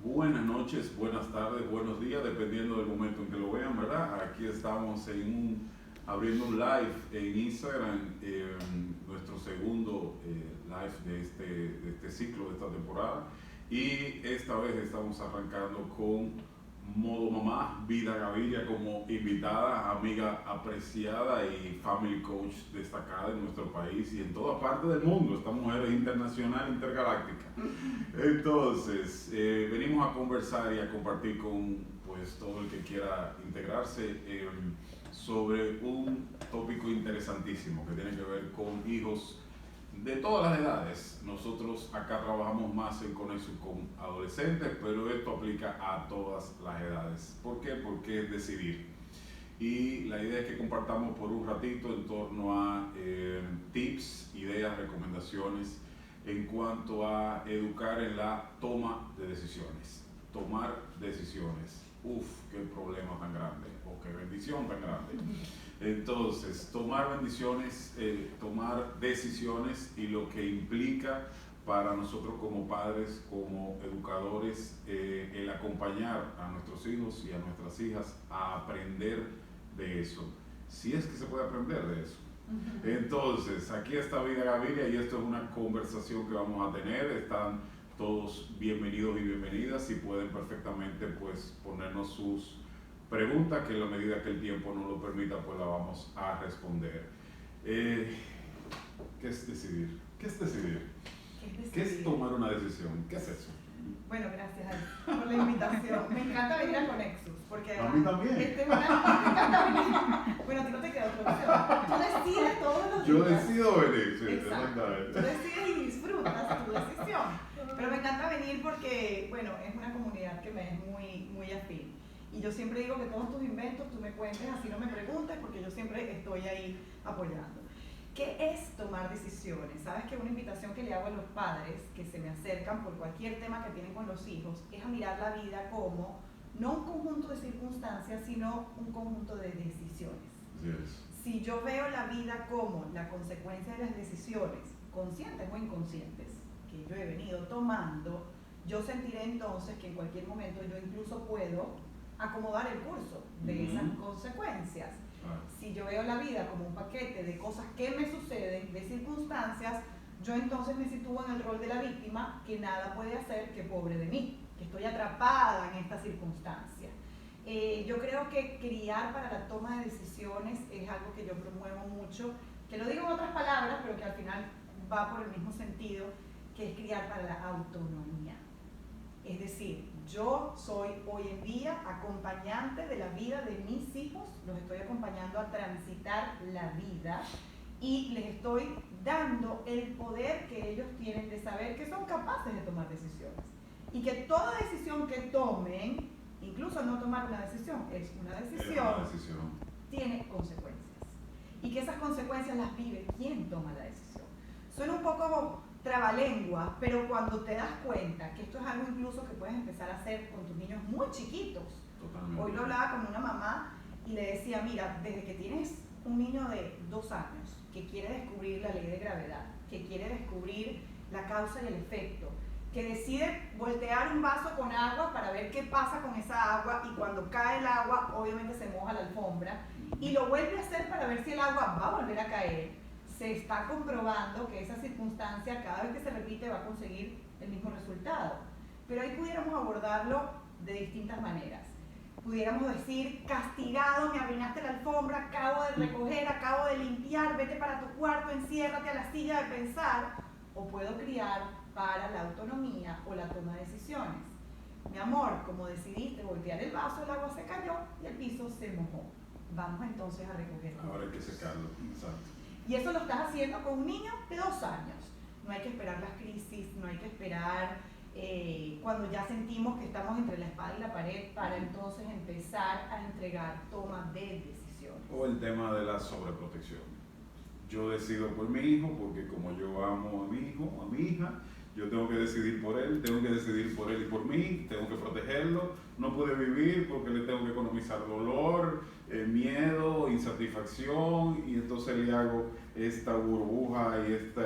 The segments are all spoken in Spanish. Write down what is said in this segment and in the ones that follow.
Buenas noches, buenas tardes, buenos días, dependiendo del momento en que lo vean, ¿verdad? Aquí estamos abriendo un live en Instagram, nuestro segundo live de este ciclo, de esta temporada. Y esta vez estamos arrancando con Modo Mamá, Vida Gaviria como invitada, amiga apreciada y family coach destacada en nuestro país y en toda parte del mundo. Esta mujer es internacional, intergaláctica. Entonces, venimos a conversar y a compartir con pues, todo el que quiera integrarse sobre un tópico interesantísimo que tiene que ver con hijos de todas las edades. Nosotros acá trabajamos más con eso con adolescentes, pero esto aplica a todas las edades. ¿Por qué? Porque es decidir. Y la idea es que compartamos por un ratito en torno a tips, ideas, recomendaciones en cuanto a educar en la toma de decisiones. Tomar decisiones. Uf, qué problema tan grande, o qué bendición tan grande. Entonces, tomar decisiones y lo que implica para nosotros como padres, como educadores, el acompañar a nuestros hijos y a nuestras hijas a aprender de eso, si es que se puede aprender de eso. Entonces, aquí está Vida Gaviria y esto es una conversación que vamos a tener. Están todos bienvenidos y bienvenidas y pueden perfectamente pues ponernos sus preguntas, que en la medida que el tiempo nos lo permita pues la vamos a responder. ¿Qué es decidir? ¿Qué es decidir? ¿Qué es tomar una decisión? ¿Qué es eso? Bueno, gracias por la invitación. Me encanta venir a Conexus, porque a mí también. Me encanta venir. Bueno, a ti no te queda otra opción. Tú decides todos los días. Yo decido venir, sí, exactamente. Tú decides y disfrutas tu decisión. Pero me encanta venir porque, bueno, es una comunidad que me es muy afín. Y yo siempre digo que todos tus inventos tú me cuentes, así no me preguntes, porque yo siempre estoy ahí apoyando. ¿Qué es tomar decisiones? Sabes que una invitación que le hago a los padres que se me acercan por cualquier tema que tienen con los hijos es a mirar la vida como no un conjunto de circunstancias, sino un conjunto de decisiones. Yes. Si yo veo la vida como la consecuencia de las decisiones, conscientes o inconscientes, que yo he venido tomando, yo sentiré entonces que en cualquier momento yo incluso puedo acomodar el curso de esas consecuencias. Si yo veo la vida como un paquete de cosas que me suceden, de circunstancias, yo entonces me sitúo en el rol de la víctima, que nada puede hacer, que pobre de mí, que estoy atrapada en esta circunstancia. Yo creo que criar para la toma de decisiones es algo que yo promuevo mucho, que lo digo en otras palabras, pero que al final va por el mismo sentido, que es criar para la autonomía. Es decir, yo soy hoy en día acompañante de la vida de mis hijos, los estoy acompañando a transitar la vida y les estoy dando el poder que ellos tienen de saber que son capaces de tomar decisiones. Y que toda decisión que tomen, incluso no tomar una decisión, es una decisión, tiene consecuencias. Y que esas consecuencias las vive quien toma la decisión. Suena un poco trabalengua, pero cuando te das cuenta que esto es algo incluso que puedes empezar a hacer con tus niños muy chiquitos. Totalmente. Hoy lo hablaba con una mamá y le decía, mira, desde que tienes un niño de 2 años que quiere descubrir la ley de gravedad, que quiere descubrir la causa y el efecto, que decide voltear un vaso con agua para ver qué pasa con esa agua y cuando cae el agua obviamente se moja la alfombra y lo vuelve a hacer para ver si el agua va a volver a caer, se está comprobando que esa circunstancia cada vez que se repite va a conseguir el mismo resultado. Pero ahí pudiéramos abordarlo de distintas maneras. Pudiéramos decir, castigado, me arruinaste la alfombra, acabo de recoger, acabo de limpiar, vete para tu cuarto, enciérrate a la silla de pensar. O puedo criar para la autonomía o la toma de decisiones. Mi amor, como decidiste voltear el vaso, el agua se cayó y el piso se mojó. Vamos entonces a recoger. Ahora hay que secarlo, exacto. Y eso lo estás haciendo con un niño de 2 años. No hay que esperar las crisis, no hay que esperar cuando ya sentimos que estamos entre la espada y la pared para entonces empezar a entregar toma de decisiones. O el tema de la sobreprotección. Yo decido por mi hijo porque como yo amo a mi hijo, a mi hija, yo tengo que decidir por él, tengo que decidir por él y por mí, tengo que protegerlo, no puede vivir porque le tengo que economizar dolor, miedo, insatisfacción y entonces le hago esta burbuja y esta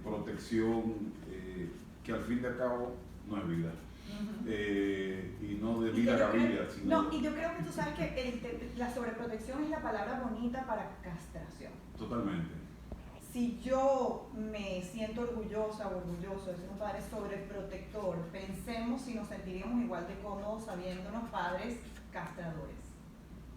protección que al fin de cabo no es vida. Ujú. Y no de Y vida que yo gavilla, creo, sino no, y yo creo que tú sabes que la sobreprotección es la palabra bonita para castración. totalmente. Si yo me siento orgullosa o orgulloso de ser un padre sobreprotector, pensemos si nos sentiríamos igual de cómodos sabiéndonos padres castradores.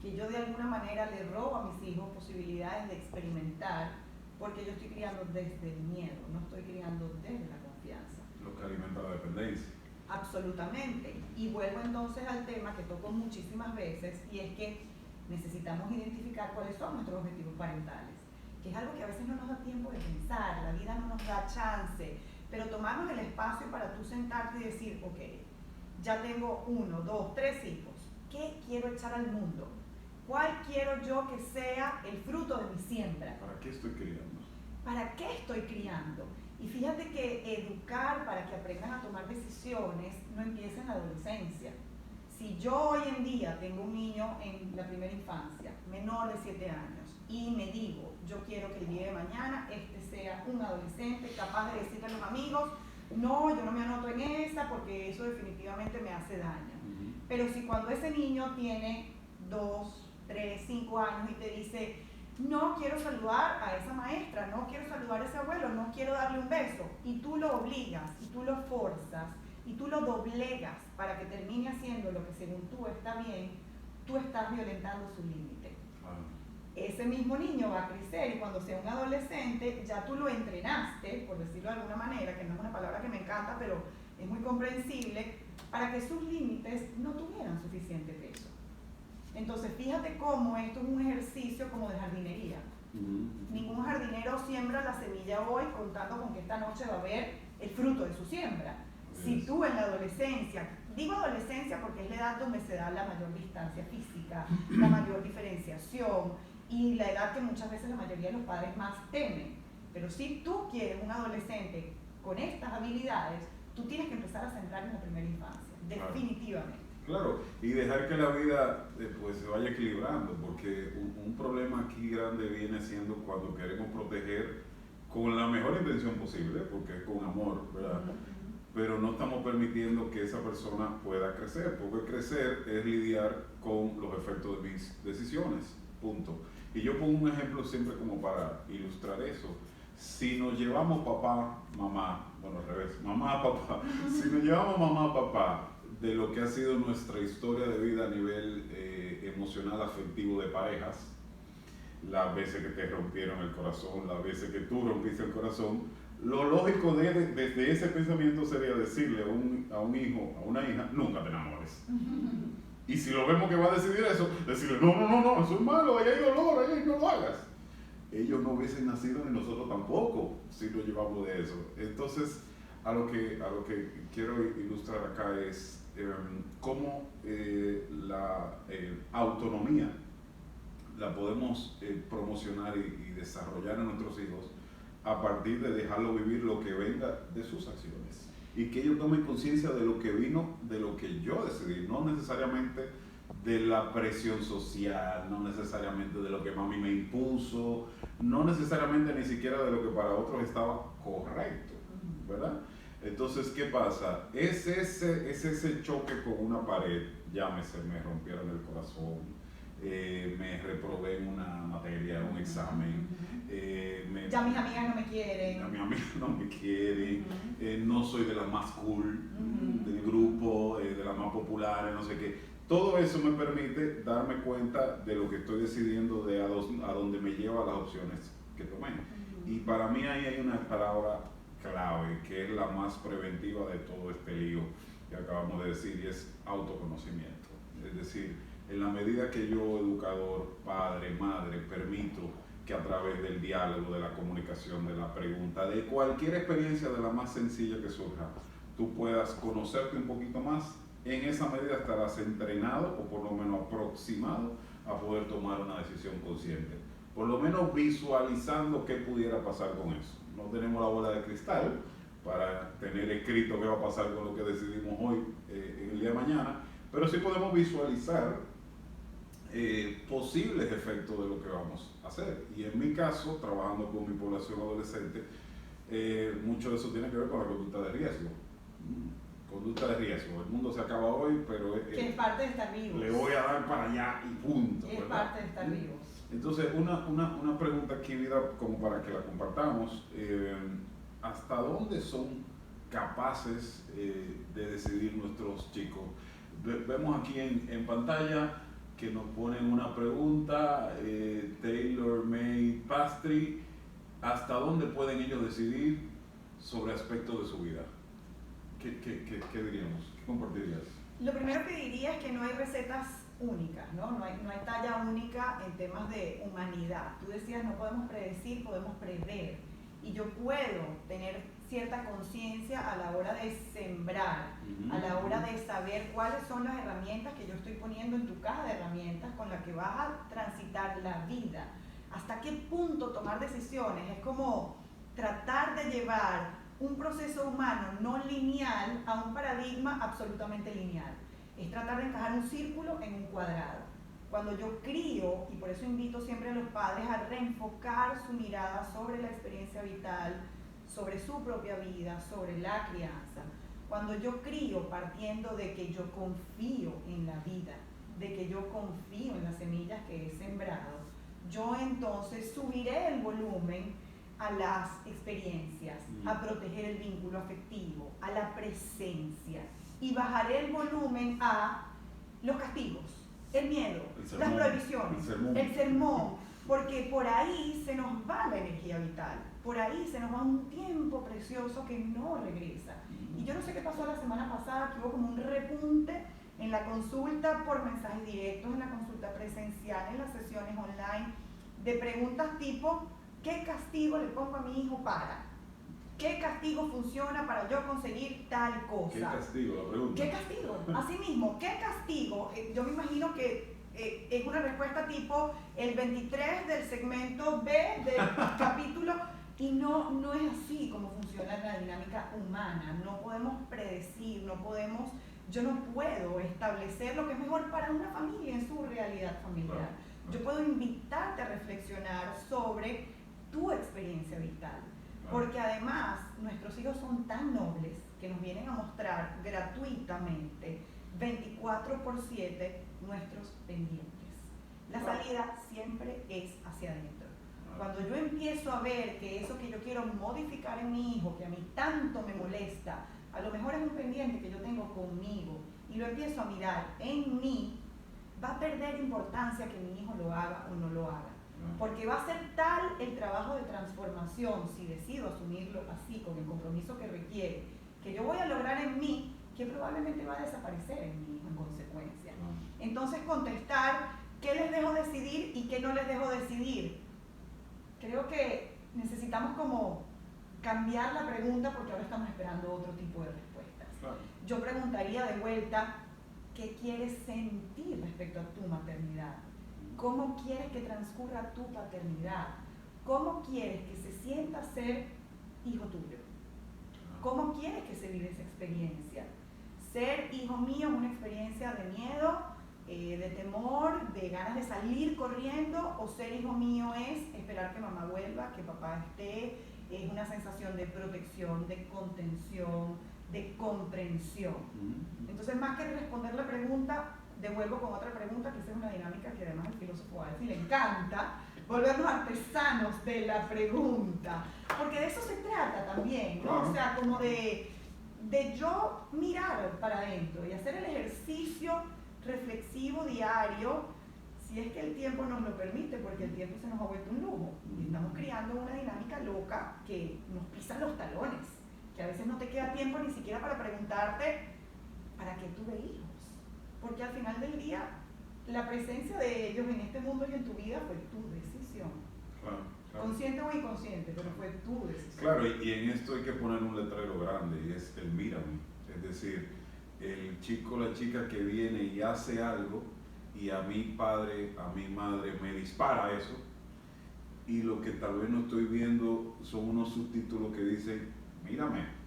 Que yo de alguna manera le robo a mis hijos posibilidades de experimentar porque yo estoy criando desde el miedo, no estoy criando desde la confianza. Lo que alimenta la dependencia. Absolutamente. Y vuelvo entonces al tema que toco muchísimas veces y es que necesitamos identificar cuáles son nuestros objetivos parentales, que es algo que a veces no nos da tiempo de pensar, la vida no nos da chance, pero tomarnos el espacio para tú sentarte y decir, ok, ya tengo 1, 2, 3 hijos, ¿qué quiero echar al mundo? ¿Cuál quiero yo que sea el fruto de mi siembra? ¿Para qué estoy criando? ¿Para qué estoy criando? Y fíjate que educar para que aprendan a tomar decisiones no empieza en la adolescencia. Si yo hoy en día tengo un niño en la primera infancia, menor de 7 años, y me digo, yo quiero que el día de mañana sea un adolescente capaz de decirle a los amigos, no, yo no me anoto en esa porque eso definitivamente me hace daño. Pero si cuando ese niño tiene 2, 3, 5 años y te dice, no quiero saludar a esa maestra, no quiero saludar a ese abuelo, no quiero darle un beso, y tú lo obligas, y tú lo forzas, y tú lo doblegas para que termine haciendo lo que según tú está bien, tú estás violentando su límite. Ese mismo niño va a crecer y cuando sea un adolescente ya tú lo entrenaste, por decirlo de alguna manera, que no es una palabra que me encanta, pero es muy comprensible, para que sus límites no tuvieran suficiente peso. Entonces fíjate cómo esto es un ejercicio como de jardinería. Ningún jardinero siembra la semilla hoy contando con que esta noche va a haber el fruto de su siembra. Si tú en la adolescencia, digo adolescencia porque es la edad donde se da la mayor distancia física, la mayor diferenciación y la edad que muchas veces la mayoría de los padres más temen. Pero si tú quieres un adolescente con estas habilidades, tú tienes que empezar a centrar en la primera infancia, definitivamente. Claro, y dejar que la vida pues, se vaya equilibrando, porque un problema aquí grande viene siendo cuando queremos proteger con la mejor intención posible, porque es con amor, ¿verdad? Pero no estamos permitiendo que esa persona pueda crecer, porque crecer es lidiar con los efectos de mis decisiones, punto. Y yo pongo un ejemplo siempre como para ilustrar eso. Si nos llevamos papá, mamá, bueno al revés, mamá, papá, si nos llevamos mamá, papá, de lo que ha sido nuestra historia de vida a nivel emocional, afectivo de parejas, las veces que te rompieron el corazón, las veces que tú rompiste el corazón, lo lógico desde ese pensamiento sería decirle a un hijo, a una hija, nunca te enamores. Y si lo vemos que va a decidir eso, decirle, no, eso es malo, ahí hay dolor, ahí no lo hagas. Ellos no hubiesen nacido ni nosotros tampoco si lo llevamos de eso. Entonces, a lo que quiero ilustrar acá es cómo la autonomía la podemos promocionar y desarrollar en nuestros hijos a partir de dejarlo vivir lo que venga de sus acciones y que ellos tomen conciencia de lo que vino, de lo que yo decidí, no necesariamente de la presión social, no necesariamente de lo que mami me impuso, no necesariamente ni siquiera de lo que para otros estaba correcto, ¿verdad? Entonces, ¿qué pasa? Es ese choque con una pared, llámese, me rompieron el corazón, me reprobé en una materia, un examen, ya mis amigas no me quieren. Ya mis amigas no me quieren, no soy de las más cool del grupo, de las más populares, no sé qué. Todo eso me permite darme cuenta de lo que estoy decidiendo, de a dónde me lleva las opciones que tomé. Y para mí ahí hay una palabra clave, que es la más preventiva de todo este lío que acabamos de decir, y es autoconocimiento. Es decir, en la medida que yo, educador, padre, madre, permito que a través del diálogo, de la comunicación, de la pregunta, de cualquier experiencia, de la más sencilla que surja, tú puedas conocerte un poquito más, en esa medida estarás entrenado o por lo menos aproximado a poder tomar una decisión consciente. Por lo menos visualizando qué pudiera pasar con eso. No tenemos la bola de cristal para tener escrito qué va a pasar con lo que decidimos hoy, en el día de mañana, pero sí podemos visualizar posibles efectos de lo que vamos a hacer. Y en mi caso, trabajando con mi población adolescente, mucho de eso tiene que ver con la conducta de riesgo. conducta de riesgo. El mundo se acaba hoy, pero que es parte de estar vivos. Le voy a dar para allá y punto. Es parte de estar vivos. Entonces, una pregunta aquí, Vida, como para que la compartamos. ¿Hasta dónde son capaces de decidir nuestros chicos? Vemos aquí en pantalla que nos ponen una pregunta, Taylor May Pastry, ¿hasta dónde pueden ellos decidir sobre aspectos de su vida? ¿Qué diríamos? ¿Qué compartirías? Lo primero que diría es que no hay recetas únicas, ¿no? No hay talla única en temas de humanidad. Tú decías, no podemos predecir, podemos prever. Y yo puedo tener cierta conciencia a la hora de sembrar, a la hora de saber cuáles son las herramientas que yo estoy poniendo en tu caja de herramientas con las que vas a transitar la vida. ¿Hasta qué punto tomar decisiones? Es como tratar de llevar un proceso humano no lineal a un paradigma absolutamente lineal. Es tratar de encajar un círculo en un cuadrado. Cuando yo crío, y por eso invito siempre a los padres a reenfocar su mirada sobre la experiencia vital, sobre su propia vida, sobre la crianza. Cuando yo crío partiendo de que yo confío en la vida, de que yo confío en las semillas que he sembrado, yo entonces subiré el volumen a las experiencias, a proteger el vínculo afectivo, a la presencia, y bajaré el volumen a los castigos, el miedo, las prohibiciones, el sermón, porque por ahí se nos va la energía vital, por ahí se nos va un tiempo precioso que no regresa. Y yo no sé qué pasó la semana pasada, que hubo como un repunte en la consulta por mensajes directos, en la consulta presencial, en las sesiones online, de preguntas tipo, ¿qué castigo le pongo a mi hijo para? ¿Qué castigo funciona para yo conseguir tal cosa? ¿Qué castigo? La pregunta. ¿Qué castigo? Así mismo, ¿qué castigo? Yo me imagino que es una respuesta tipo el 23 del segmento B del capítulo, y no es así como funciona la dinámica humana. No podemos predecir, yo no puedo establecer lo que es mejor para una familia en su realidad familiar. Yo puedo invitarte a reflexionar sobre tu experiencia vital. Porque además nuestros hijos son tan nobles que nos vienen a mostrar gratuitamente 24/7 nuestros pendientes. La salida siempre es hacia adentro. Cuando yo empiezo a ver que eso que yo quiero modificar en mi hijo, que a mí tanto me molesta, a lo mejor es un pendiente que yo tengo conmigo, y lo empiezo a mirar en mí, va a perder importancia que mi hijo lo haga o no lo haga. Porque va a ser tal el trabajo de transformación, si decido asumirlo así, con el compromiso que requiere, que yo voy a lograr en mí, que probablemente va a desaparecer en mi hijo en consecuencia. Entonces, contestar qué les dejo decidir y qué no les dejo decidir. Creo que necesitamos como cambiar la pregunta, porque ahora estamos esperando otro tipo de respuestas. Yo preguntaría de vuelta, ¿qué quieres sentir respecto a tu maternidad? ¿Cómo quieres que transcurra tu paternidad? ¿Cómo quieres que se sienta ser hijo tuyo? ¿Cómo quieres que se vive esa experiencia? Ser hijo mío es una experiencia de miedo, de temor, de ganas de salir corriendo, o ser hijo mío es esperar que mamá vuelva, que papá esté, es una sensación de protección, de contención, de comprensión. Entonces, más que responder la pregunta, devuelvo con otra pregunta, que esa es una dinámica que además al filósofo Alfi le encanta, volvernos artesanos de la pregunta, porque de eso se trata también, ¿no? O sea, como de yo mirar para adentro y hacer el ejercicio reflexivo diario, si es que el tiempo nos lo permite, porque el tiempo se nos ha vuelto un lujo, y estamos creando una dinámica loca que nos pisa los talones, que a veces no te queda tiempo ni siquiera para preguntarte ¿para qué tuve hijos? Porque al final del día, la presencia de ellos en este mundo y en tu vida fue tu decisión. Claro. Consciente o inconsciente, pero fue tu decisión. Claro, y en esto hay que poner un letrero grande, y es el mírame. Es decir, el chico o la chica que viene y hace algo, y a mi padre, a mi madre me dispara eso, y lo que tal vez no estoy viendo son unos subtítulos que dicen, mírame.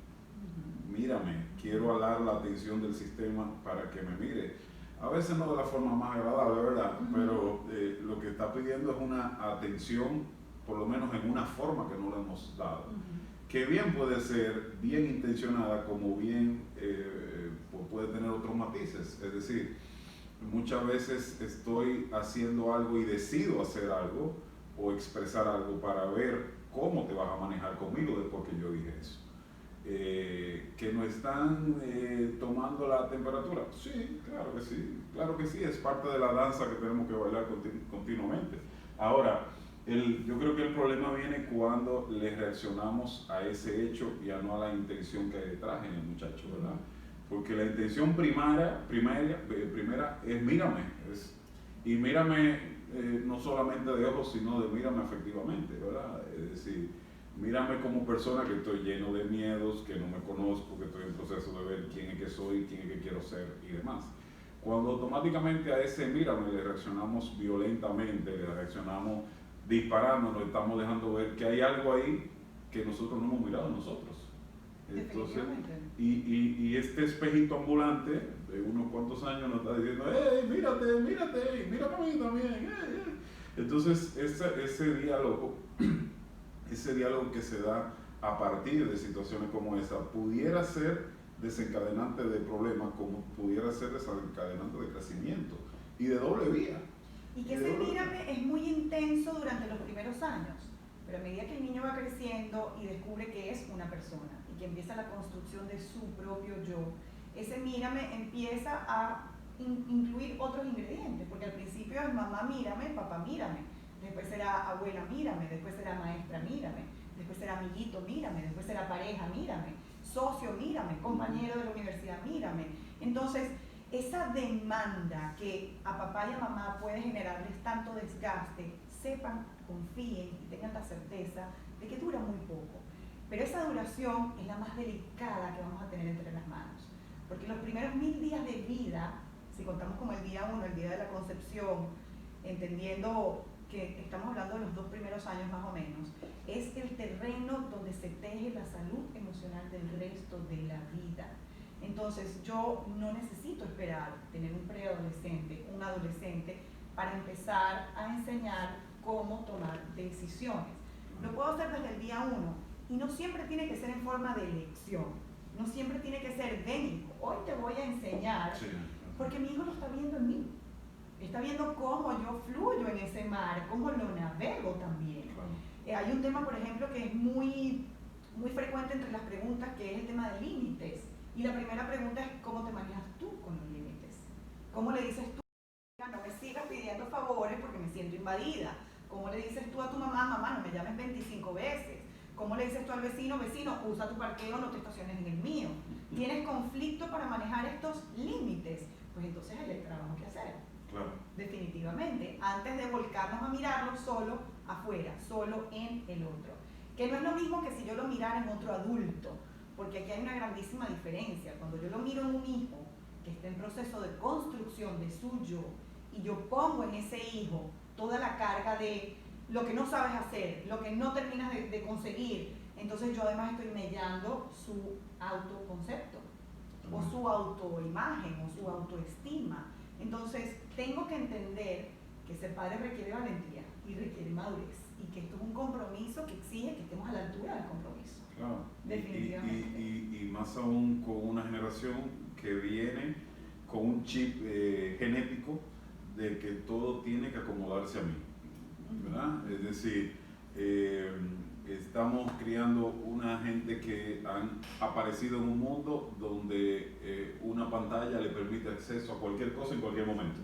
Mírame, quiero alar la atención del sistema para que me mire. A veces no de la forma más agradable, ¿verdad? Pero lo que está pidiendo es una atención, por lo menos en una forma que no le hemos dado. Que bien puede ser bien intencionada como bien matices, es decir, muchas veces estoy haciendo algo y decido hacer algo o expresar algo para ver cómo te vas a manejar conmigo después que yo dije eso. Que no están tomando la temperatura. Sí, claro que sí, es parte de la danza que tenemos que bailar continuamente. Ahora, yo creo que el problema viene cuando le reaccionamos a ese hecho y no a la intención que hay detrás en el muchacho, ¿verdad? Porque la intención primera es mírame, y mírame no solamente de ojos, sino de mírame afectivamente, ¿verdad? Es decir, mírame como persona que estoy lleno de miedos, que no me conozco, que estoy en proceso de ver quién es que soy, quién es que quiero ser y demás. Cuando automáticamente a ese mírame le reaccionamos violentamente, le reaccionamos disparando, nos estamos dejando ver que hay algo ahí que nosotros no hemos mirado en nosotros. Entonces, y este espejito ambulante de unos cuantos años nos está diciendo, ¡hey, mírate, mírame a mí también! Entonces, ese diálogo que se da a partir de situaciones como esa, pudiera ser desencadenante de problemas, como pudiera ser desencadenante de crecimiento y de doble vía. Y que ese mírame es muy intenso durante los primeros años, pero a medida que el niño va creciendo y descubre que es una persona y que empieza la construcción de su propio yo, ese mírame empieza a incluir otros ingredientes, porque al principio es mamá mírame, papá mírame, después será abuela mírame, después será maestra mírame, después será amiguito mírame, después será pareja mírame, socio mírame, compañero de la universidad mírame. Entonces, esa demanda que a papá y a mamá puede generarles tanto desgaste, sepan, confíen y tengan la certeza de que dura muy poco. Pero esa duración es la más delicada que vamos a tener entre las manos. Porque los primeros 1000 días de vida, si contamos como el día 1, el día de la concepción, entendiendo que estamos hablando de los 2 primeros años más o menos, es el terreno donde se teje la salud emocional del resto de la vida. Entonces yo no necesito esperar tener un preadolescente, un adolescente, para empezar a enseñar cómo tomar decisiones. Lo puedo hacer desde el día 1 y no siempre tiene que ser en forma de elección, no siempre tiene que ser ven, hoy te voy a enseñar, porque mi hijo lo está viendo en mí, está viendo cómo yo fluyo en ese mar, cómo lo navego también. Hay un tema, por ejemplo, que es muy frecuente entre las preguntas, que es el tema de límites. Y la primera pregunta es, ¿cómo te manejas tú con los límites? ¿Cómo le dices tú, no me sigas pidiendo favores porque me siento invadida? ¿Cómo le dices tú a tu mamá, mamá, no me llames 25 veces? ¿Cómo le dices tú al vecino, vecino, usa tu parqueo, no te estaciones en el mío? ¿Tienes conflicto para manejar estos límites? Pues entonces hay trabajo que hacer. Claro. Definitivamente, antes de volcarnos a mirarlo solo afuera, solo en el otro. Que no es lo mismo que si yo lo mirara en otro adulto, porque aquí hay una grandísima diferencia. Cuando yo lo miro en un hijo que está en proceso de construcción de su yo, y yo pongo en ese hijo toda la carga de lo que no sabes hacer, lo que no terminas de conseguir, entonces yo además estoy mellando su autoconcepto, o su autoimagen, o su autoestima. Entonces tengo que entender que ser padre requiere valentía y requiere madurez, y que esto es un compromiso que exige que estemos a la altura del compromiso. Claro. Definitivamente. Y más aún con una generación que viene con un chip genético de que todo tiene que acomodarse a mí, ¿verdad? Es decir, estamos criando una gente que han aparecido en un mundo donde una pantalla le permite acceso a cualquier cosa en cualquier momento.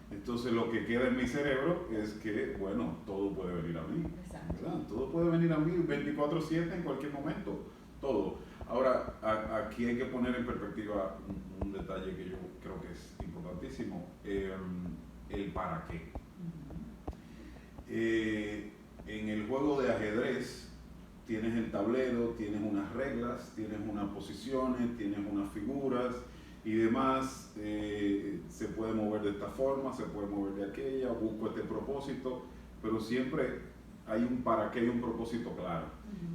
Entonces lo que queda en mi cerebro es que, bueno, todo puede venir a mí, ¿verdad? Todo puede venir a mí 24/7 en cualquier momento, todo. Ahora, aquí hay que poner en perspectiva un detalle que yo creo que es importantísimo, el para qué. En el juego de ajedrez tienes el tablero, tienes unas reglas, tienes unas posiciones, tienes unas figuras y demás. Se puede mover de esta forma, se puede mover de aquella, busco este propósito, pero siempre hay un para qué y un propósito claro.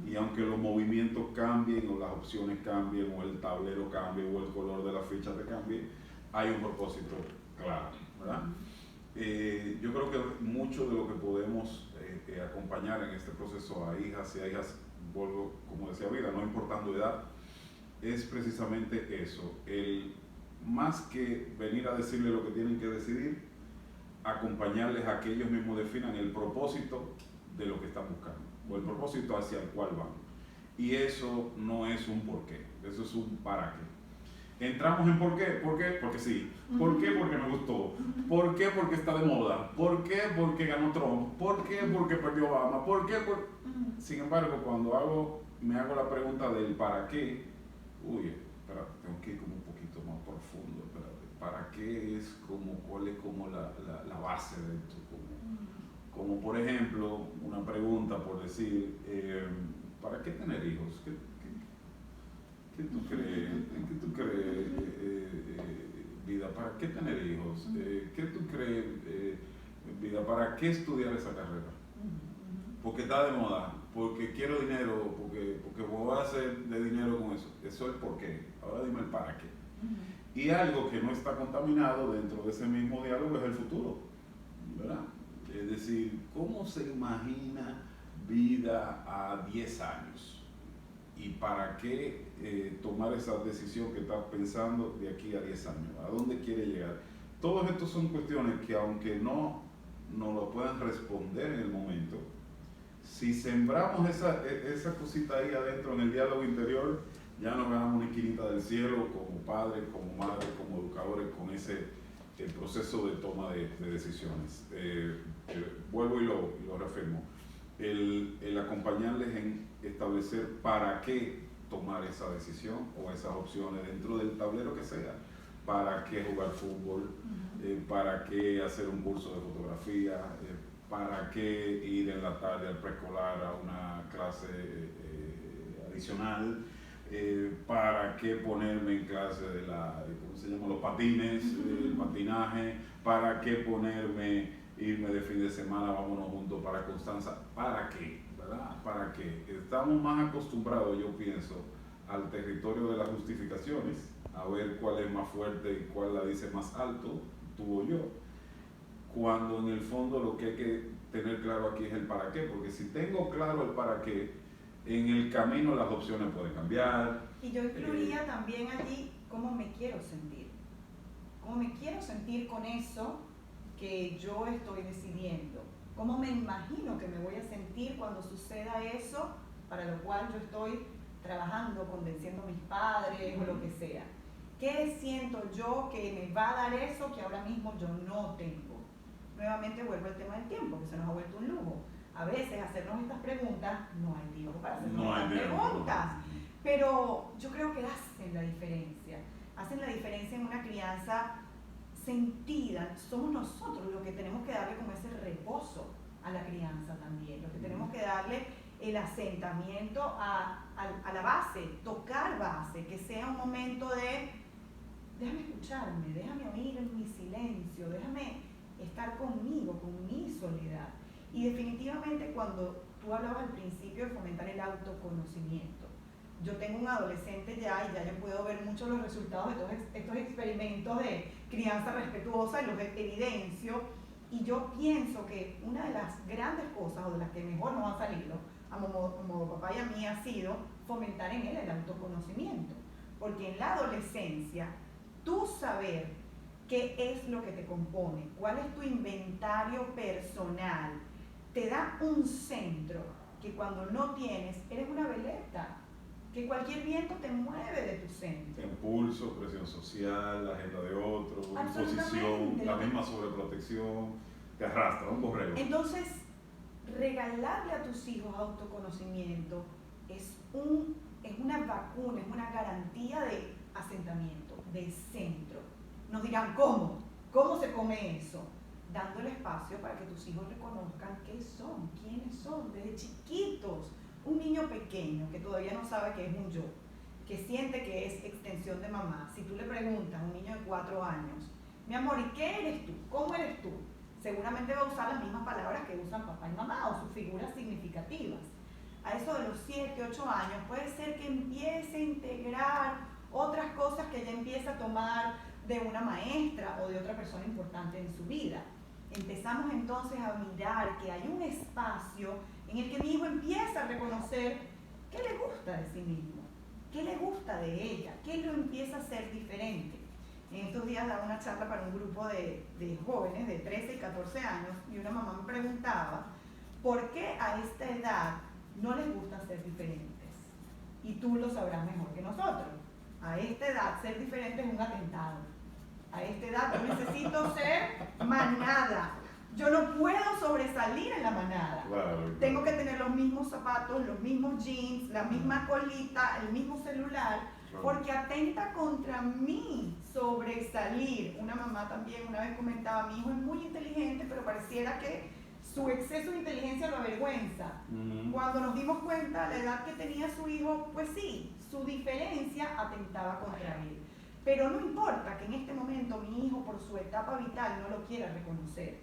Y aunque los movimientos cambien o las opciones cambien o el tablero cambie o el color de la ficha te cambie, hay un propósito claro, ¿verdad? Yo creo que mucho de lo que podemos acompañar en este proceso a hijas y a hijas, vuelvo, como decía Vida, no importando edad, es precisamente eso, el más que venir a decirle lo que tienen que decidir, acompañarles a que ellos mismos definan el propósito de lo que están buscando, o el propósito hacia el cual van. Y eso no es un por qué, eso es un para qué. Entramos en por qué, porque sí. ¿Por qué? Porque me gustó. ¿Por qué? Porque está de moda. ¿Por qué? Porque ganó Trump. ¿Por qué? Porque perdió Obama. ¿Por qué? Sin embargo, cuando me hago la pregunta del para qué, espérate, tengo que ir como un poquito más profundo. Espérate, ¿para qué es como, cuál es como la base de esto? Como por ejemplo, una pregunta por decir, ¿para qué tener hijos? ¿Qué tú crees, vida? ¿Para qué tener hijos? ¿Qué tú crees, vida? ¿Para qué estudiar esa carrera? Porque está de moda, porque quiero dinero, porque voy a hacer de dinero con eso. Eso es por qué. Ahora dime el para qué. Y algo que no está contaminado dentro de ese mismo diálogo es el futuro, ¿verdad? Es decir, ¿cómo se imagina vida a 10 años? ¿Y para qué tomar esa decisión que estás pensando de aquí a 10 años? ¿A dónde quiere llegar? Todos estos son cuestiones que aunque no lo puedan responder en el momento, si sembramos esa cosita ahí adentro en el diálogo interior, ya nos ganamos una esquinita del cielo como padres, como madres, como educadores, con el proceso de toma de decisiones. Vuelvo y lo reafirmo. El acompañarles en establecer para qué tomar esa decisión o esas opciones dentro del tablero que sea. ¿Para qué jugar fútbol? ¿Para qué hacer un curso de fotografía? ¿Para qué ir en la tarde al preescolar a una clase adicional? ¿Para qué ponerme en clase de ¿cómo se llama? Los patines, el patinaje? ¿Para qué irme de fin de semana, vámonos juntos para Constanza? ¿Para qué? ¿Verdad? ¿Para qué? Estamos más acostumbrados, yo pienso, al territorio de las justificaciones, a ver cuál es más fuerte y cuál la dice más alto, tú o yo, cuando en el fondo lo que hay que tener claro aquí es el para qué, porque si tengo claro el para qué, en el camino las opciones pueden cambiar. Y yo incluiría también allí cómo me quiero sentir. Cómo me quiero sentir con eso que yo estoy decidiendo. Cómo me imagino que me voy a sentir cuando suceda eso, para lo cual yo estoy trabajando, convenciendo a mis padres o lo que sea. ¿Qué siento yo que me va a dar eso que ahora mismo yo no tengo? Nuevamente vuelvo al tema del tiempo, que se nos ha vuelto un lujo. A veces hacernos estas preguntas, no hay tiempo para hacernos estas preguntas, pero yo creo que hacen la diferencia. Hacen la diferencia en una crianza sentida. Somos nosotros los que tenemos que darle como ese reposo a la crianza también, los que tenemos que darle el asentamiento a la base, tocar base, que sea un momento de déjame escucharme, déjame oír en mi silencio, déjame estar conmigo, con mi soledad. Y definitivamente cuando tú hablabas al principio de fomentar el autoconocimiento, yo tengo un adolescente ya y ya yo puedo ver muchos los resultados de todos estos experimentos de crianza respetuosa y los evidencio, y yo pienso que una de las grandes cosas o de las que mejor nos han salido a modo papá y a mí ha sido fomentar en él el autoconocimiento, porque en la adolescencia tú saber qué es lo que te compone, cuál es tu inventario personal, te da un centro que cuando no tienes, eres una veleta, que cualquier viento te mueve de tu centro. Impulso, presión social, la agenda de otro, imposición, la misma sobreprotección, te arrastra, un borrego. Entonces, regalarle a tus hijos autoconocimiento es una vacuna, es una garantía de asentamiento, de centro. Nos dirán, ¿cómo? ¿Cómo se come eso? Dándole espacio para que tus hijos reconozcan qué son, quiénes son, desde chiquitos. Un niño pequeño que todavía no sabe qué es un yo, que siente que es extensión de mamá. Si tú le preguntas a un niño de 4 años, mi amor, ¿y qué eres tú? ¿Cómo eres tú? Seguramente va a usar las mismas palabras que usan papá y mamá o sus figuras significativas. A eso de los 7, 8 años puede ser que empiece a integrar otras cosas que ella empieza a tomar de una maestra o de otra persona importante en su vida. Empezamos entonces a mirar que hay un espacio en el que mi hijo empieza a reconocer qué le gusta de sí mismo, qué le gusta de ella, qué lo empieza a hacer diferente. En días daba una charla para un grupo de jóvenes de 13 y 14 años y una mamá me preguntaba por qué a esta edad no les gusta ser diferentes. Y tú lo sabrás mejor que nosotros. A esta edad ser diferente es un atentado. A esta edad yo necesito ser manada. Yo no puedo sobresalir en la manada. Claro. Tengo que tener los mismos zapatos, los mismos jeans, la misma colita, el mismo celular, porque atenta contra mí sobresalir. Una mamá también una vez comentaba, mi hijo es muy inteligente, pero pareciera que su exceso de inteligencia lo avergüenza. Cuando nos dimos cuenta la edad que tenía su hijo, pues sí, su diferencia atentaba contra él. Pero no importa que en este momento mi hijo por su etapa vital no lo quiera reconocer,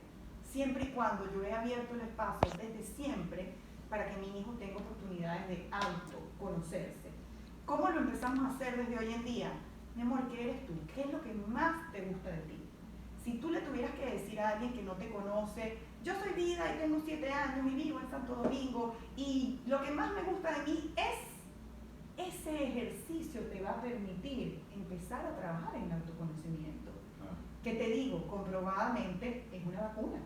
siempre y cuando yo he abierto el espacio desde siempre para que mi hijo tenga oportunidades de autoconocerse. ¿Cómo lo empezamos a hacer desde hoy en día? Mi amor, ¿qué eres tú? ¿Qué es lo que más te gusta de ti? Si tú le tuvieras que decir a alguien que no te conoce, yo soy Vida y tengo 7 años y vivo en Santo Domingo y lo que más me gusta de mí es, ese ejercicio te va a permitir empezar a trabajar en el autoconocimiento. Que te digo, comprobadamente es una vacuna.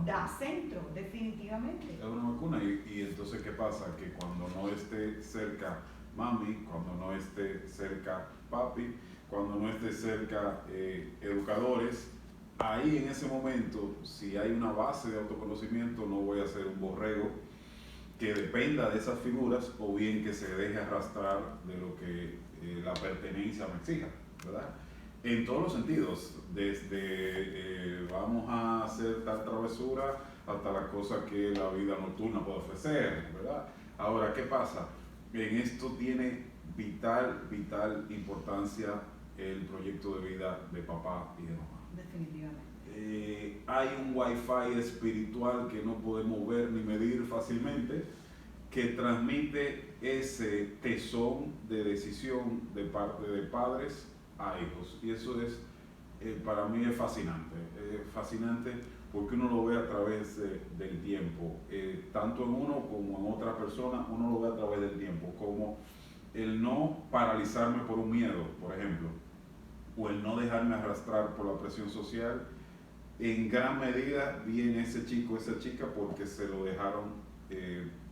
Da centro, definitivamente. Es una vacuna y entonces ¿qué pasa? Que cuando no esté cerca mami, cuando no esté cerca papi, cuando no esté cerca educadores, ahí en ese momento, si hay una base de autoconocimiento, no voy a ser un borrego que dependa de esas figuras o bien que se deje arrastrar de lo que la pertenencia me exija, ¿verdad? En todos los sentidos, desde vamos a hacer tal travesura hasta las cosas que la vida nocturna puede ofrecer, ¿verdad? Ahora, ¿qué pasa? En esto tiene vital importancia el proyecto de vida de papá y de mamá. Definitivamente. Hay un wifi espiritual que no podemos ver ni medir fácilmente, que transmite ese tesón de decisión de parte de padres a hijos. Y eso es, para mí es fascinante porque uno lo ve a través del tiempo, tanto en uno como en otra persona, uno lo ve a través del tiempo, como el no paralizarme por un miedo, por ejemplo, o el no dejarme arrastrar por la presión social. En gran medida viene ese chico, esa chica, porque se lo dejaron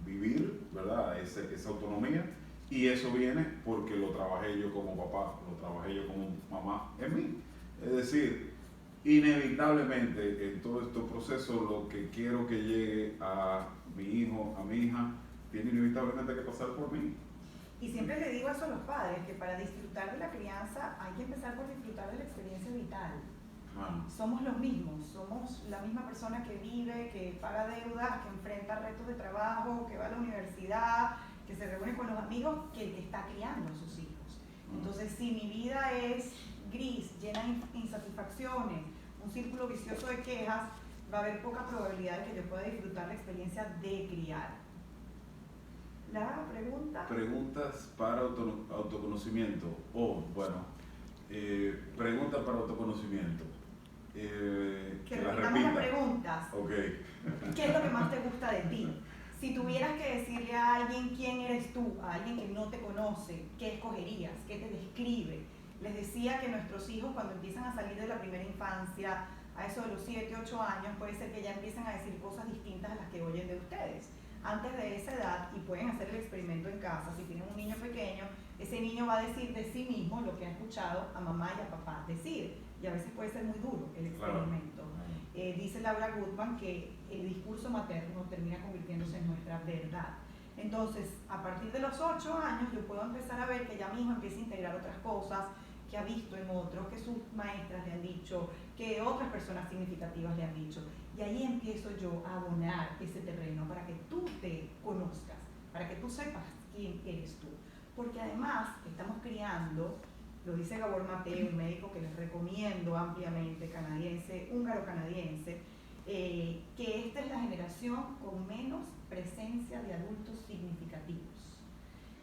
vivir, ¿verdad? Esa autonomía, y eso viene porque lo trabajé yo como papá, lo trabajé yo como mamá en mí. Es decir, inevitablemente en todo este proceso lo que quiero que llegue a mi hijo, a mi hija, tiene inevitablemente que pasar por mí. Y siempre le digo eso a los padres, que para disfrutar de la crianza hay que empezar por disfrutar de la experiencia vital. Somos los mismos, somos la misma persona que vive, que paga deudas, que enfrenta retos de trabajo, que va a la universidad, que se reúne con los amigos, que el que está criando a sus hijos. Entonces, si mi vida es gris, llena de insatisfacciones, un círculo vicioso de quejas, va a haber poca probabilidad de que yo pueda disfrutar la experiencia de criar. La pregunta. Preguntas para autoconocimiento. Preguntas para autoconocimiento. Que repitamos las preguntas. Okay. ¿Qué es lo que más te gusta de ti? Si tuvieras que decirle a alguien quién eres tú, a alguien que no te conoce, ¿qué escogerías? ¿Qué te describe? Les decía que nuestros hijos cuando empiezan a salir de la primera infancia, a eso de los 7, 8 años, puede ser que ya empiecen a decir cosas distintas a las que oyen de ustedes. Antes de esa edad, y pueden hacer el experimento en casa, si tienen un niño pequeño, ese niño va a decir de sí mismo lo que ha escuchado a mamá y a papá decir, y a veces puede ser muy duro el experimento. Dice Laura Goodman que el discurso materno termina convirtiéndose en nuestra verdad. Entonces, a partir de los 8 años, yo puedo empezar a ver que ya mi hijo empieza a integrar otras cosas que ha visto en otros, que sus maestras le han dicho, que otras personas significativas le han dicho. Y ahí empiezo yo a abonar ese terreno para que tú te conozcas, para que tú sepas quién eres tú. Porque además estamos criando, lo dice Gabor Mate, un médico que les recomiendo ampliamente, canadiense, húngaro-canadiense, que esta es la generación con menos presencia de adultos significativos.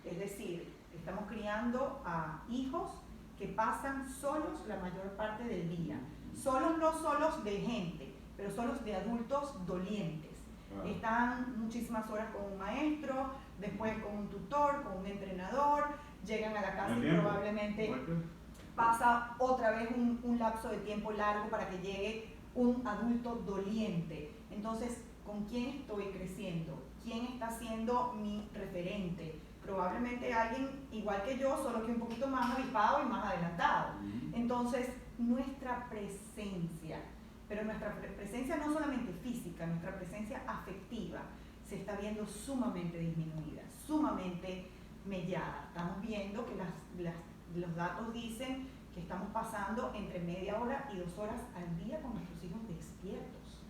Es decir, estamos criando a hijos que pasan solos la mayor parte del día. Solos, no solos de gente, pero solos de adultos dolientes. Están muchísimas horas con un maestro, después con un tutor, con un entrenador, llegan a la casa y probablemente pasa otra vez un lapso de tiempo largo para que llegue un adulto doliente. Entonces, ¿con quién estoy creciendo? ¿Quién está siendo mi referente? Probablemente alguien igual que yo, solo que un poquito más avispado y más adelantado. Entonces, nuestra presencia, pero nuestra presencia no solamente física, nuestra presencia afectiva se está viendo sumamente disminuida, sumamente mellada. Estamos viendo que los datos dicen que estamos pasando entre media hora y 2 horas al día con nuestros hijos despiertos.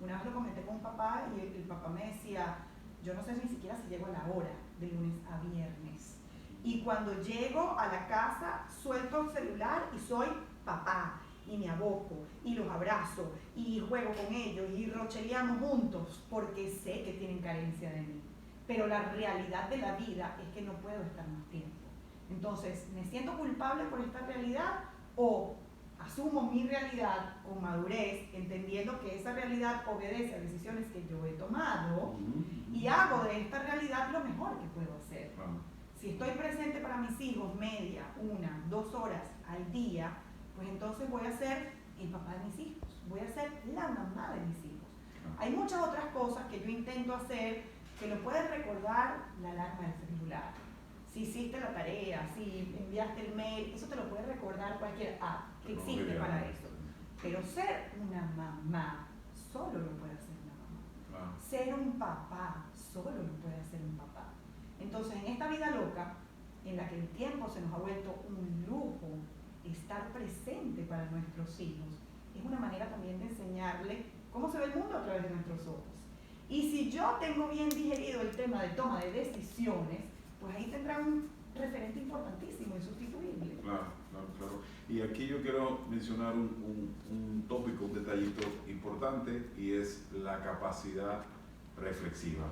Una vez lo comenté con un papá y el papá me decía, yo no sé ni siquiera si llego a la hora, de lunes a viernes. Y cuando llego a la casa, suelto el celular y soy papá. Y me aboco, y los abrazo, y juego con ellos, y rocheleamos juntos, porque sé que tienen carencia de mí. Pero la realidad de la vida es que no puedo estar más tiempo. Entonces, ¿me siento culpable por esta realidad o asumo mi realidad con madurez, entendiendo que esa realidad obedece a decisiones que yo he tomado y hago de esta realidad lo mejor que puedo hacer? Si estoy presente para mis hijos media, 1, 2 horas al día, pues entonces voy a ser el papá de mis hijos, voy a ser la mamá de mis hijos. Hay muchas otras cosas que yo intento hacer que lo puedes recordar la alarma del celular. Si hiciste la tarea, si enviaste el mail, eso te lo puede recordar cualquier app que existe para eso. Pero ser una mamá, solo lo puede hacer una mamá. Ser un papá, solo lo puede hacer un papá. Entonces, en esta vida loca, en la que el tiempo se nos ha vuelto un lujo, estar presente para nuestros hijos es una manera también de enseñarle cómo se ve el mundo a través de nuestros ojos. Y si yo tengo bien digerido el tema de toma de decisiones, pues ahí tendrá un referente importantísimo, insustituible. Claro. Y aquí yo quiero mencionar un tópico, un detallito importante, y es la capacidad reflexiva.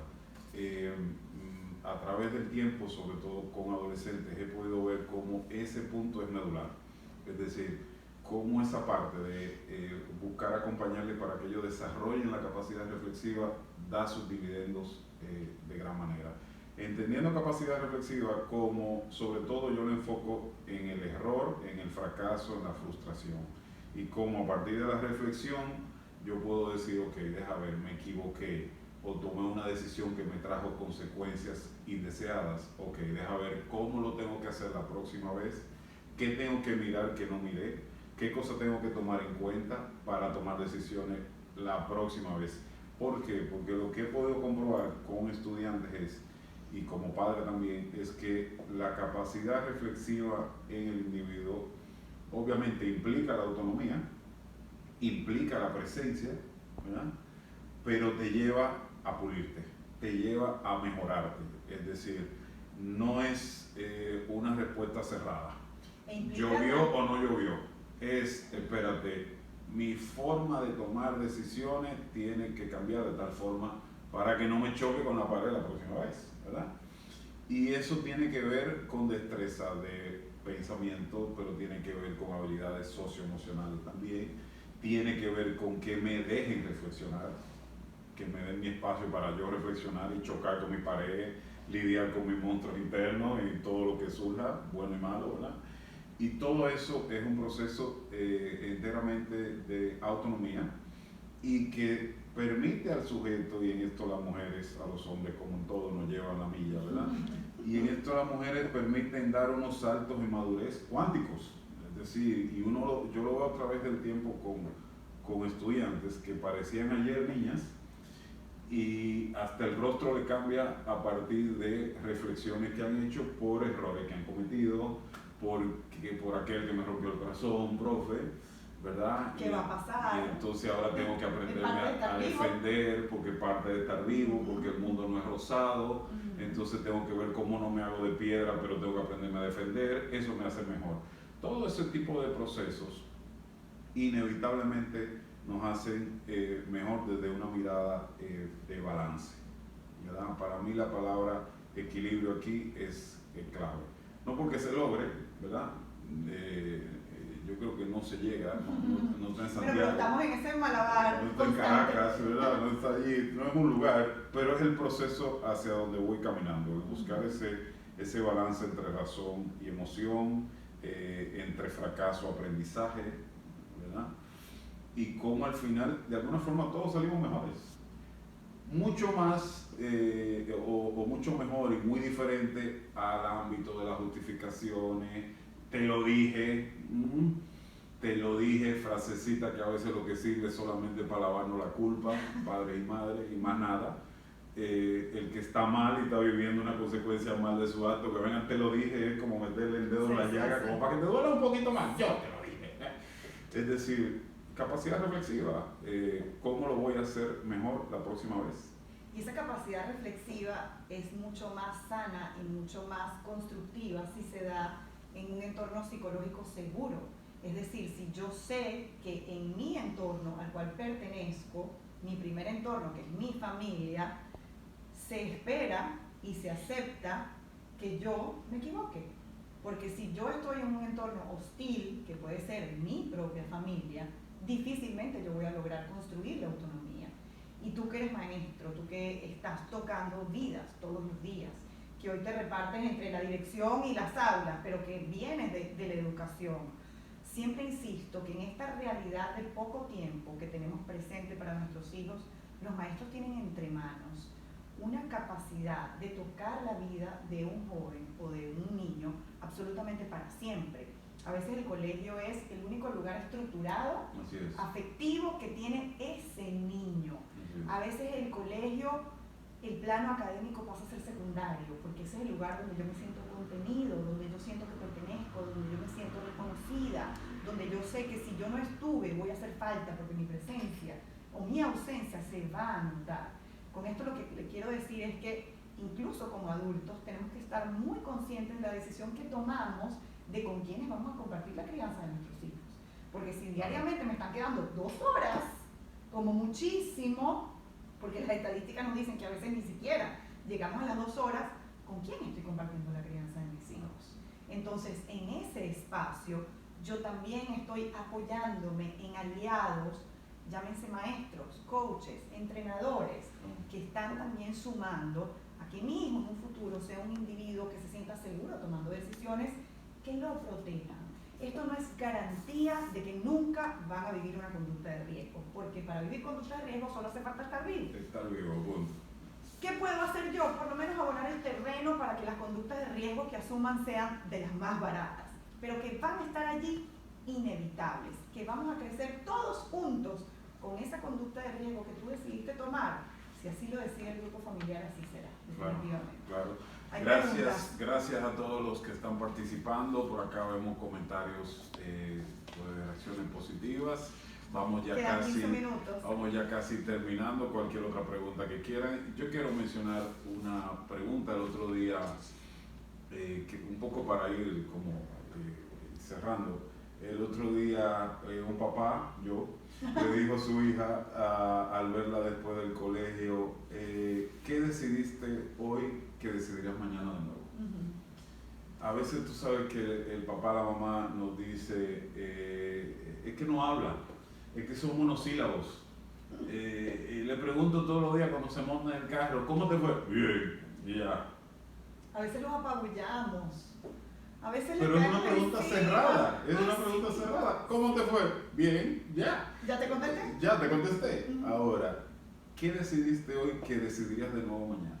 A través del tiempo, sobre todo con adolescentes, he podido ver cómo ese punto es medular. Es decir, cómo esa parte de buscar acompañarle para que ellos desarrollen la capacidad reflexiva da sus dividendos de gran manera. Entendiendo capacidad reflexiva como, sobre todo yo lo enfoco en el error, en el fracaso, en la frustración. Y como a partir de la reflexión yo puedo decir, ok, deja ver, me equivoqué, o tomé una decisión que me trajo consecuencias indeseadas, ok, deja ver cómo lo tengo que hacer la próxima vez, qué tengo que mirar que no miré, qué cosas tengo que tomar en cuenta para tomar decisiones la próxima vez. ¿Por qué? Porque lo que he podido comprobar con estudiantes es, y como padre también, es que la capacidad reflexiva en el individuo obviamente implica la autonomía, implica la presencia, ¿verdad? Pero te lleva a pulirte, te lleva a mejorarte. Es decir, no es una respuesta cerrada. ¿Llovió o no llovió? Es, espérate, mi forma de tomar decisiones tiene que cambiar de tal forma para que no me choque con la pared la próxima vez, ¿verdad? Y eso tiene que ver con destreza de pensamiento, pero tiene que ver con habilidades socioemocionales también, tiene que ver con que me dejen reflexionar, que me den mi espacio para yo reflexionar y chocar con mi pared, lidiar con mis monstruos internos y todo lo que surja, bueno y malo, ¿verdad? Y todo eso es un proceso enteramente de autonomía y que permite al sujeto, y en esto las mujeres a los hombres como en todo nos llevan la milla, ¿verdad? Y en esto las mujeres permiten dar unos saltos de madurez cuánticos, es decir, y yo lo veo a través del tiempo con estudiantes que parecían ayer niñas y hasta el rostro le cambia a partir de reflexiones que han hecho por errores que han cometido, por aquel que me rompió el corazón, profe, ¿verdad? ¿Qué va a pasar? Y entonces ahora tengo que aprenderme a defender porque parte de estar vivo, porque el mundo no es rosado, entonces tengo que ver cómo no me hago de piedra, pero tengo que aprenderme a defender, eso me hace mejor. Todo ese tipo de procesos inevitablemente nos hacen mejor desde una mirada de balance, ¿verdad? Para mí la palabra equilibrio aquí es clave. No porque se logre, ¿verdad? Yo creo que no se llega, no está en Santiago. Pero estamos en ese malabar. No está en Caracas, ¿verdad? No está allí, no es un lugar, pero es el proceso hacia donde voy caminando, el buscar ese balance entre razón y emoción, entre fracaso, aprendizaje, ¿verdad? Y cómo al final, de alguna forma, todos salimos mejores. Mucho más o mucho mejor y muy diferente al ámbito de las justificaciones. Te lo dije, frasecita que a veces lo que sirve es solamente para lavarnos la culpa, padre y madre, y más nada. El que está mal y está viviendo una consecuencia mal de su acto, que vengan, te lo dije, es como meterle el dedo en la llaga, como para que te duela un poquito más, yo te lo dije. Es decir, capacidad reflexiva, ¿cómo lo voy a hacer mejor la próxima vez? Y esa capacidad reflexiva es mucho más sana y mucho más constructiva si se da en un entorno psicológico seguro. Es decir, si yo sé que en mi entorno al cual pertenezco, mi primer entorno, que es mi familia, se espera y se acepta que yo me equivoque. Porque si yo estoy en un entorno hostil, que puede ser mi propia familia, difícilmente yo voy a lograr construir la autonomía. Y tú que eres maestro, tú que estás tocando vidas todos los días, que hoy te repartes entre la dirección y las aulas, pero que vienes de la educación, siempre insisto que en esta realidad de poco tiempo que tenemos presente para nuestros hijos, los maestros tienen entre manos una capacidad de tocar la vida de un joven o de un niño absolutamente para siempre. A veces el colegio es el único lugar estructurado, afectivo que tiene ese niño. A veces el colegio, el plano académico pasa a ser secundario, porque ese es el lugar donde yo me siento contenido, donde yo siento que pertenezco, donde yo me siento reconocida, donde yo sé que si yo no estuve voy a hacer falta porque mi presencia o mi ausencia se va a notar. Con esto lo que le quiero decir es que incluso como adultos tenemos que estar muy conscientes de la decisión que tomamos de con quiénes vamos a compartir la crianza de nuestros hijos. Porque si diariamente me están quedando 2 horas, como muchísimo, porque las estadísticas nos dicen que a veces ni siquiera llegamos a las 2 horas, ¿con quién estoy compartiendo la crianza de mis hijos? Entonces, en ese espacio, yo también estoy apoyándome en aliados, llámense maestros, coaches, entrenadores, que están también sumando a que mi hijo en un futuro sea un individuo que se sienta seguro tomando decisiones que lo protejan. Esto no es garantía de que nunca van a vivir una conducta de riesgo, porque para vivir conducta de riesgo solo hace falta estar vivo. Estar vivo, punto. ¿Qué puedo hacer yo? Por lo menos abonar el terreno para que las conductas de riesgo que asuman sean de las más baratas, pero que van a estar allí inevitables, que vamos a crecer todos juntos con esa conducta de riesgo que tú decidiste tomar. Si así lo decide el grupo familiar, así será, definitivamente. Claro. Gracias a todos los que están participando. Por acá vemos comentarios de reacciones positivas. Vamos ya casi terminando. Cualquier otra pregunta que quieran. Yo quiero mencionar una pregunta el otro día, que un poco para ir como cerrando. El otro día un papá, le dijo a su hija al verla después del colegio, ¿qué decidiste hoy que decidirás mañana de nuevo? A veces tú sabes que el papá, la mamá nos dice, es que no habla, es que son monosílabos. Le pregunto todos los días cuando se monta en el carro, ¿cómo te fue? Bien, ya. A veces los apabullamos. A veces pero es una pregunta cerrada, una pregunta cerrada. ¿Cómo te fue? Bien, ya. ¿Ya te contesté? Ya te contesté. Ahora, ¿qué decidiste hoy que decidirías de nuevo mañana?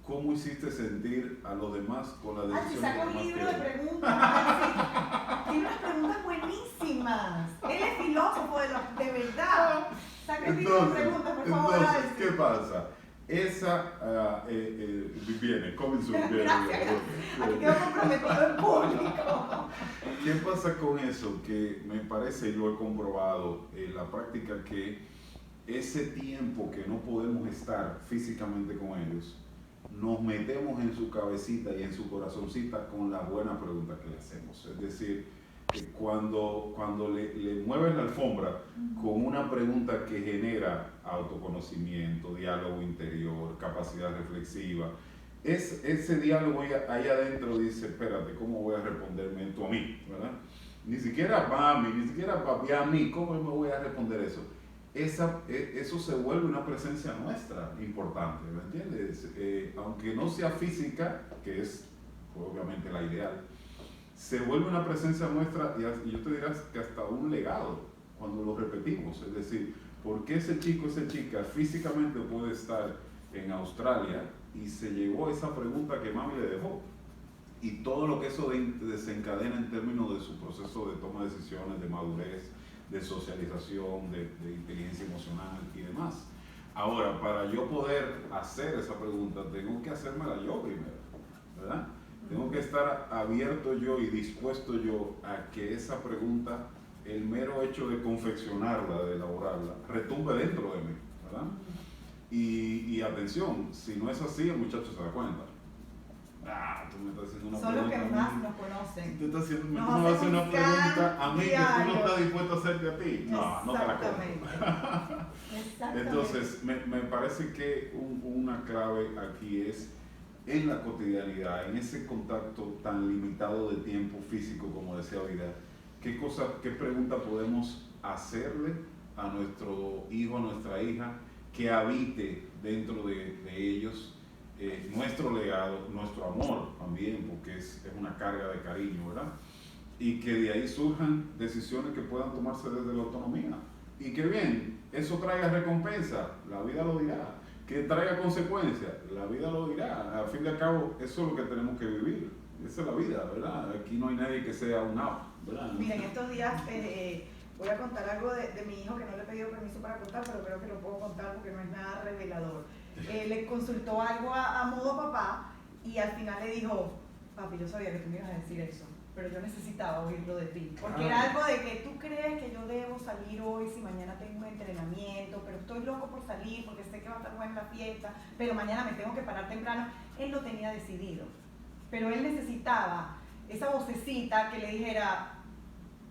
¿Cómo hiciste sentir a los demás con la decisión? Saca un libro de preguntas. Tiene unas preguntas buenísimas. Él es filósofo de verdad. Saca el libro de preguntas, por favor. Entonces, ¿qué pasa? Esa viene, comenzó. Gracias. Aquí quedó comprometido el público. ¿Qué pasa con eso? Que me parece, y lo he comprobado en la práctica, que ese tiempo que no podemos estar físicamente con ellos, nos metemos en su cabecita y en su corazoncita con la buena pregunta que le hacemos. Es decir, que cuando le mueves la alfombra con una pregunta que genera autoconocimiento, diálogo interior, capacidad reflexiva, ese diálogo ahí adentro dice, espérate, ¿cómo voy a responderme esto a mí? ¿Verdad? Ni siquiera mami, ni siquiera papi, a mí, ¿cómo me voy a responder eso? Eso se vuelve una presencia nuestra importante, ¿me entiendes? Aunque no sea física, que es obviamente la ideal, se vuelve una presencia nuestra y yo te diría que hasta un legado cuando lo repetimos. Es decir, ¿por qué ese chico, esa chica físicamente puede estar en Australia y se llevó esa pregunta que mami le dejó? Y todo lo que eso desencadena en términos de su proceso de toma de decisiones, de madurez, de socialización, de inteligencia emocional y demás. Ahora, para yo poder hacer esa pregunta, tengo que hacérmela yo primero, ¿verdad? Tengo que estar abierto yo y dispuesto yo a que esa pregunta, el mero hecho de confeccionarla, de elaborarla, retumbe dentro de mí, ¿verdad? Y atención, si no es así, el muchacho se da cuenta. Tú me estás haciendo una Son pregunta. Son los que más nos conocen. Tú estás haciendo, tú me vas a hacer una pregunta a mí que tú no estás dispuesto a hacerte a ti. No te la compro. Exactamente. Entonces, me parece que una clave aquí es en la cotidianidad, en ese contacto tan limitado de tiempo físico, como decía Vida, qué pregunta podemos hacerle a nuestro hijo, a nuestra hija, que habite dentro de ellos nuestro legado, nuestro amor también, porque es una carga de cariño, ¿verdad? Y que de ahí surjan decisiones que puedan tomarse desde la autonomía. Y que bien, eso traiga recompensa, la vida lo dirá. Que traiga consecuencias, la vida lo dirá. Al fin y al cabo, eso es lo que tenemos que vivir. Esa es la vida, ¿verdad? Aquí no hay nadie que sea un out, ¿verdad? Miren, estos días voy a contar algo de mi hijo que no le he pedido permiso para contar, pero creo que lo puedo contar porque no es nada revelador. Le consultó algo a modo papá y al final le dijo, papi, yo sabía que tú me ibas a decir eso, pero yo necesitaba oírlo de ti. Porque era algo de que tú crees que yo debo salir hoy si mañana tengo un entrenamiento, pero estoy loco por salir porque sé que va a estar buena la fiesta, pero mañana me tengo que parar temprano. Él lo tenía decidido, pero él necesitaba esa vocecita que le dijera,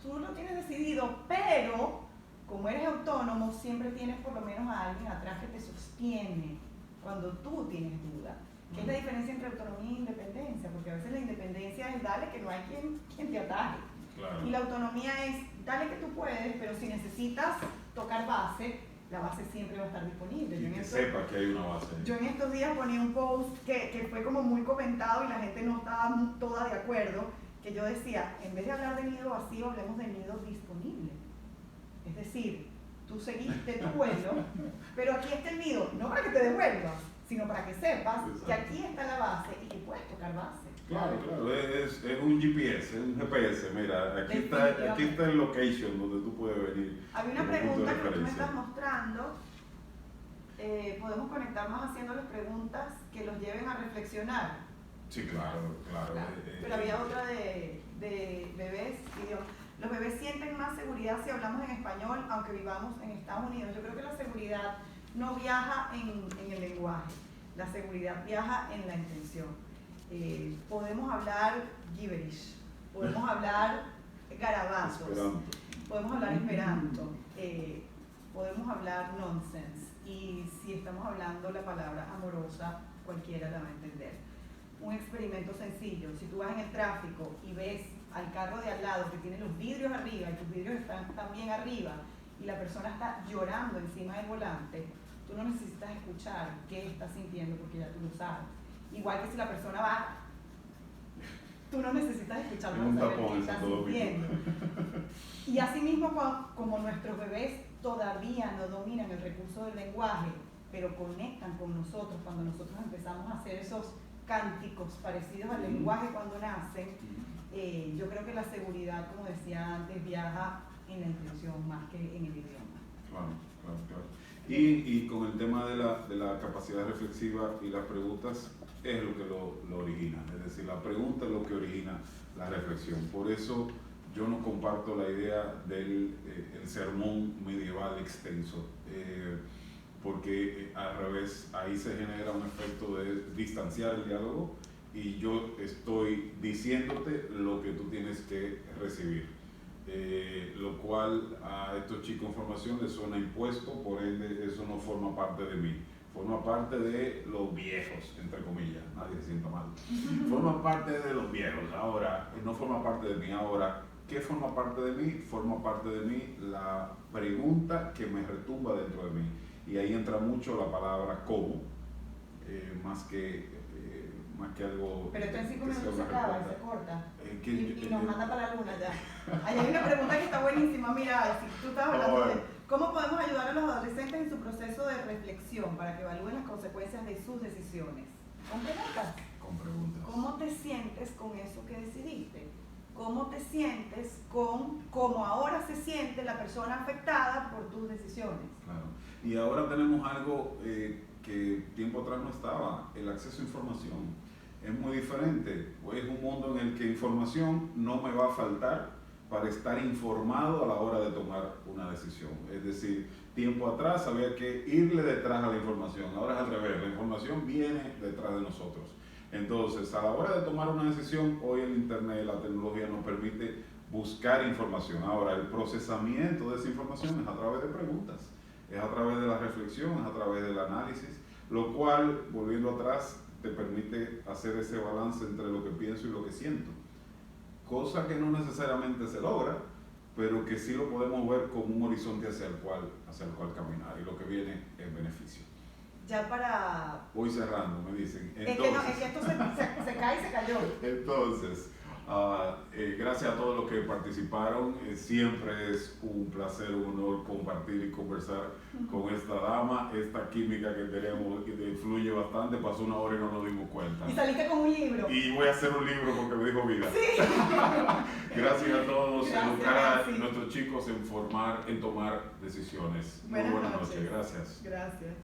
tú lo tienes decidido, pero como eres autónomo, siempre tienes por lo menos a alguien atrás que te sostiene cuando tú tienes duda. ¿Qué es la diferencia entre autonomía e independencia? Porque a veces la independencia es dale que no hay quien te ataje. Claro. Y la autonomía es dale que tú puedes, pero si necesitas tocar base, la base siempre va a estar disponible. Y que sepa que hay una base. Yo en estos días ponía un post que fue como muy comentado y la gente no estaba toda de acuerdo, que yo decía, en vez de hablar de nido vacío, hablemos de nido disponible. Es decir, tú seguiste tu vuelo, pero aquí está el nido, no para que te devuelvas, sino para que sepas que aquí está la base y que puedes tocar base. Claro, es un GPS, es un GPS, mira, aquí está el location donde tú puedes venir. Había una pregunta que tú me estás mostrando, podemos conectar más haciéndoles preguntas que los lleven a reflexionar. Sí, claro. Pero había otra de bebés y los bebés sienten más seguridad si hablamos en español, aunque vivamos en Estados Unidos. Yo creo que la seguridad no viaja en el lenguaje, la seguridad viaja en la intención. Podemos hablar gibberish, podemos hablar garabatos, podemos hablar esperanto, podemos hablar nonsense, y si estamos hablando la palabra amorosa, cualquiera la va a entender. Un experimento sencillo, si tú vas en el tráfico y ves al carro de al lado que tiene los vidrios arriba y tus vidrios están también arriba y la persona está llorando encima del volante, tú no necesitas escuchar qué está sintiendo porque ya tú lo sabes. Igual que si la persona va, tú no necesitas escuchar para saber qué está sintiendo. Y así mismo como nuestros bebés todavía no dominan el recurso del lenguaje, pero conectan con nosotros cuando nosotros empezamos a hacer esos cánticos parecidos al lenguaje cuando nacen, yo creo que la seguridad, como decía antes, viaja en la intención más que en el idioma. Claro. Y con el tema de la capacidad reflexiva y las preguntas, es lo que lo origina. Es decir, la pregunta es lo que origina la reflexión. Por eso yo no comparto la idea del el sermón medieval extenso. Porque al revés, ahí se genera un efecto de distanciar el diálogo y yo estoy diciéndote lo que tú tienes que recibir, lo cual a estos chicos en formación les suena impuesto, por ende eso no forma parte de mí, forma parte de los viejos, entre comillas, nadie se sienta mal, forma parte de los viejos, ahora no forma parte de mí. Ahora, ¿qué forma parte de mí? Forma parte de mí la pregunta que me retumba dentro de mí. Y ahí entra mucho la palabra cómo, más que más que algo. Pero esto en 5 que sea minutos se una acaba y respuesta. se corta. Que- Y nos manda para la luna ya. Ahí hay una pregunta que está buenísima. Mira, si tú estabas hablando de cómo podemos ayudar a los adolescentes en su proceso de reflexión para que evalúen las consecuencias de sus decisiones. Con preguntas. Con preguntas. ¿Cómo te sientes con eso que decidiste? ¿Cómo te sientes con cómo ahora se siente la persona afectada por tus decisiones? Claro. Y ahora tenemos algo que tiempo atrás no estaba, el acceso a información. Es muy diferente, es un mundo en el que información no me va a faltar para estar informado a la hora de tomar una decisión. Es decir, tiempo atrás había que irle detrás a la información, ahora es al revés, la información viene detrás de nosotros. Entonces, a la hora de tomar una decisión, hoy el internet, la tecnología nos permite buscar información. Ahora, el procesamiento de esa información es a través de preguntas, es a través de la reflexión, es a través del análisis, lo cual, volviendo atrás, te permite hacer ese balance entre lo que pienso y lo que siento. Cosa que no necesariamente se logra, pero que sí lo podemos ver como un horizonte hacia el cual caminar, y lo que viene es beneficio. Ya para... Voy cerrando, me dicen. Entonces, es que esto se cae y se cayó. Entonces, gracias a todos los que participaron. Siempre es un placer, un honor compartir y conversar con esta dama. Esta química que tenemos que fluye bastante. Pasó 1 hora y no nos dimos cuenta. Y saliste con un libro. Y voy a hacer un libro porque me dijo vida. Sí. Gracias a todos. Educar a sí. nuestros chicos en tomar decisiones. Muy buenas noches. Gracias. Gracias.